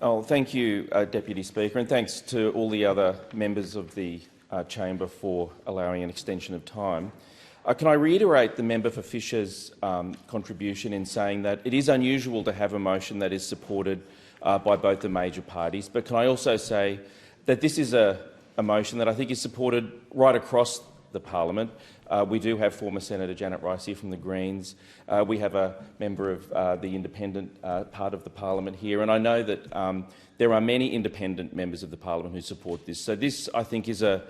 Oh, thank you, Deputy Speaker, and thanks to all the other members of the chamber for allowing an extension of time. Can I reiterate the member for Fisher's contribution in saying that it is unusual to have a motion that is supported by both the major parties, but can I also say that this is a motion that I think is supported right across the parliament. We do have former Senator Janet Rice here from the Greens. We have a member of the independent part of the parliament here, and I know that there are many independent members of the parliament who support this. So this, I think, is a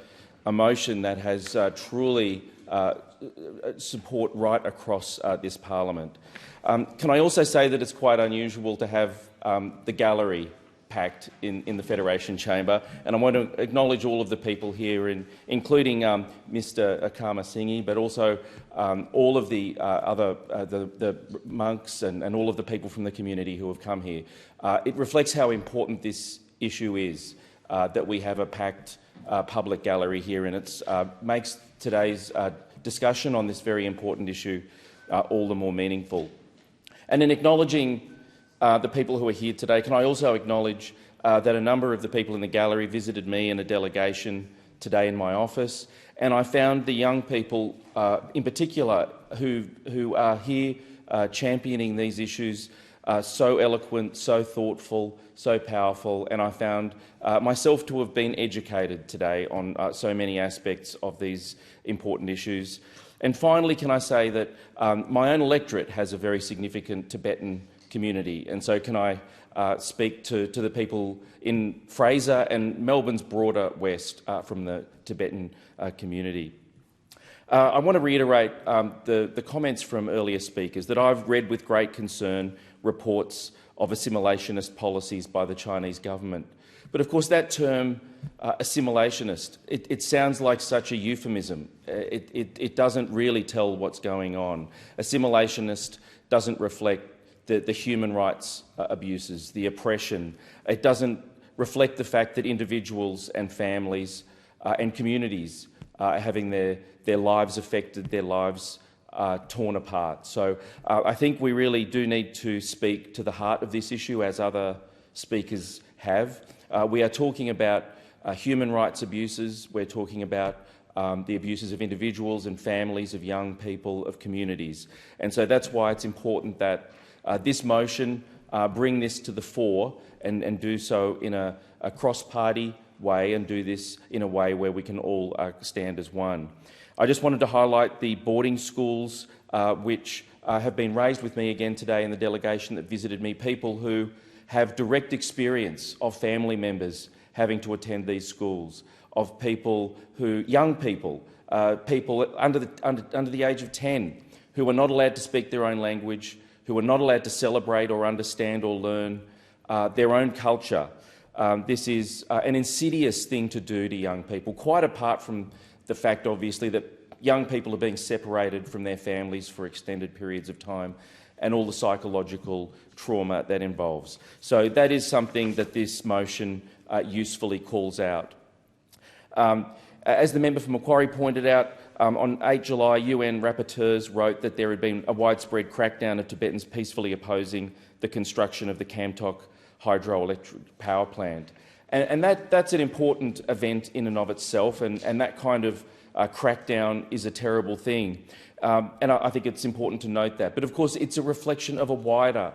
motion that has truly support right across this parliament. Can I also say that it's quite unusual to have the gallery packed in the Federation Chamber, and I want to acknowledge all of the people here, including Mr Akama Singhi, but also all of the the monks and all of the people from the community who have come here. It reflects how important this issue is, that we have a packed public gallery here, and it makes today's discussion on this very important issue all the more meaningful. And in acknowledging the people who are here today, can I also acknowledge that a number of the people in the gallery visited me and a delegation today in my office, and I found the young people in particular who are here championing these issues so eloquent, so thoughtful, so powerful, and I found myself to have been educated today on so many aspects of these important issues. And finally, can I say that my own electorate has a very significant Tibetan community, and so can I speak to the people in Fraser and Melbourne's broader west from the Tibetan community. I want to reiterate the comments from earlier speakers that I've read with great concern reports of assimilationist policies by the Chinese government. But of course that term, assimilationist, it sounds like such a euphemism. It doesn't really tell what's going on. Assimilationist doesn't reflect the human rights abuses, the oppression. It doesn't reflect the fact that individuals and families and communities are having their lives affected, their lives torn apart. So I think we really do need to speak to the heart of this issue, as other speakers have. We are talking about human rights abuses. We're talking about the abuses of individuals and families, of young people, of communities. And so that's why it's important that this motion bring this to the fore and do so in a cross-party way, and do this in a way where we can all stand as one. I just wanted to highlight the boarding schools which have been raised with me again today in the delegation that visited me, people who have direct experience of family members having to attend these schools, of people who, young people, people under the age of 10, who are not allowed to speak their own language, who are not allowed to celebrate or understand or learn their own culture. This is an insidious thing to do to young people, quite apart from the fact, obviously, that young people are being separated from their families for extended periods of time, and all the psychological trauma that involves. So that is something that this motion usefully calls out. As the member for Macquarie pointed out, on 8 July, UN rapporteurs wrote that there had been a widespread crackdown of Tibetans peacefully opposing the construction of the Kamtok hydroelectric power plant. And that's an important event in and of itself, and that kind of crackdown is a terrible thing. And I think it's important to note that. But of course, it's a reflection of a wider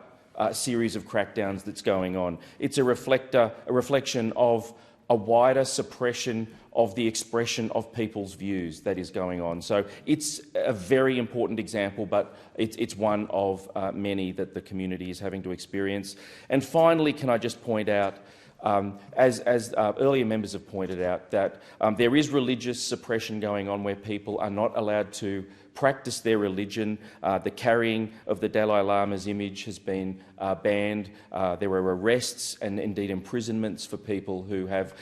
series of crackdowns that's going on. It's a reflection of a wider suppression of the expression of people's views that is going on. So it's a very important example, but it's one of many that the community is having to experience. And finally, can I just point out, as earlier members have pointed out, that there is religious suppression going on where people are not allowed to practice their religion. The carrying of the Dalai Lama's image has been banned. There are arrests and indeed imprisonments for people who have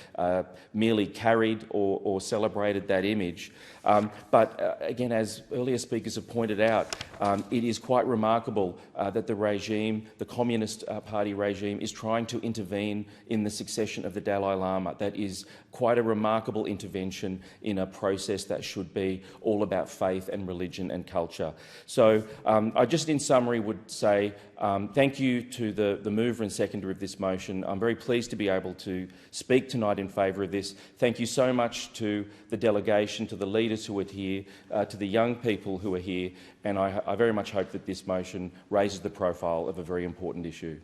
merely carried or celebrated that image. But again, as earlier speakers have pointed out, it is quite remarkable that the regime, the Communist Party regime, is trying to intervene in the succession of the Dalai Lama. That is quite a remarkable intervention in a process that should be all about faith and religion. religion and culture. So I just in summary would say thank you to the mover and seconder of this motion. I'm very pleased to be able to speak tonight in favour of this. Thank you so much to the delegation, to the leaders who are here, to the young people who are here, and I very much hope that this motion raises the profile of a very important issue.